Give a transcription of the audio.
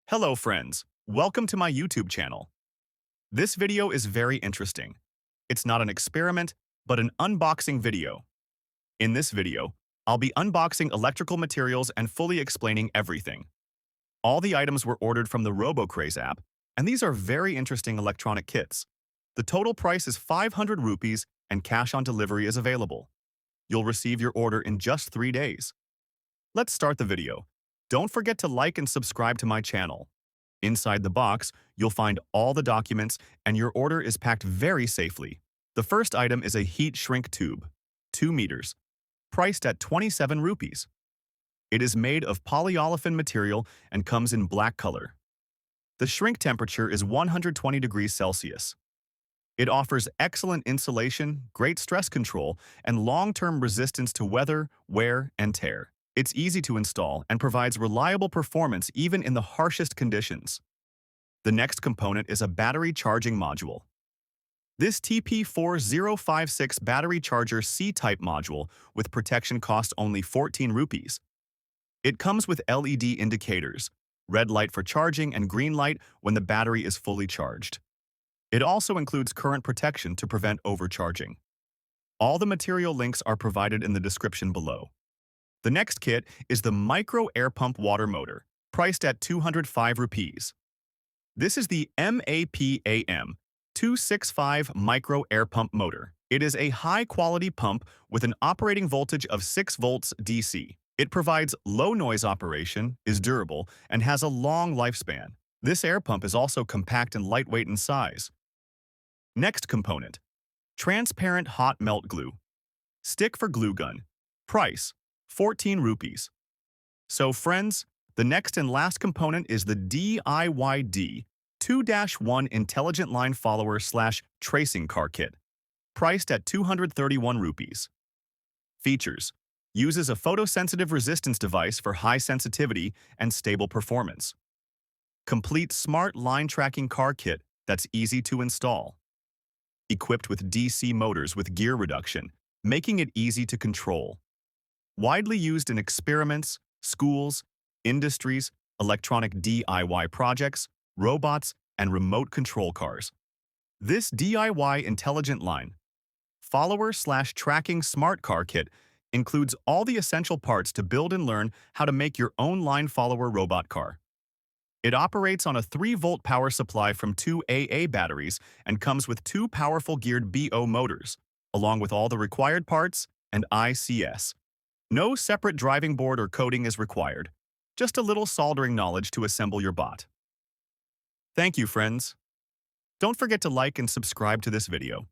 Hello friends, welcome to my YouTube channel. This video is very interesting. It's not an experiment, but an unboxing video. In this video, I'll be unboxing electrical materials and fully explaining everything. All the items were ordered from the Robocraze app, and these are very interesting electronic kits. The total price is 500 rupees and cash on delivery is available. You'll receive your order in just 3 days. Let's start the video. Don't forget to like and subscribe to my channel. Inside the box, you'll find all the documents and your order is packed very safely. The first item is a heat shrink tube, 2 meters, priced at 27 rupees. It is made of polyolefin material and comes in black color. The shrink temperature is 120 degrees Celsius. It offers excellent insulation, great stress control, and long-term resistance to weather, wear, and tear. It's easy to install and provides reliable performance even in the harshest conditions. The next component is a battery charging module. This TP4056 battery charger C-type module with protection costs only 14 rupees. It comes with LED indicators, red light for charging and green light when the battery is fully charged. It also includes current protection to prevent overcharging. All the material links are provided in the description below. The next kit is the Micro Air Pump Water Motor, priced at 205 rupees. This is the MAPAM 265 Micro Air Pump Motor. It is a high-quality pump with an operating voltage of 6 volts DC. It provides low noise operation, is durable, and has a long lifespan. This air pump is also compact and lightweight in size. Next component, transparent hot melt glue. Stick for glue gun. Price, 14 rupees. So friends, the next and last component is the DIYD 2-1 Intelligent Line Follower/Tracing Car Kit, priced at 231 rupees. Features: uses a photosensitive resistance device for high sensitivity and stable performance. Complete smart line tracking car kit that's easy to install. Equipped with DC motors with gear reduction, making it easy to control. Widely used in experiments, schools, industries, electronic DIY projects, robots, and remote control cars. This DIY intelligent line follower/tracking smart car kit includes all the essential parts to build and learn how to make your own line follower robot car. It operates on a 3-volt power supply from 2 AA batteries and comes with 2 powerful geared BO motors, along with all the required parts and ICS. No separate driving board or coding is required, just a little soldering knowledge to assemble your bot. Thank you, friends. Don't forget to like and subscribe to this video.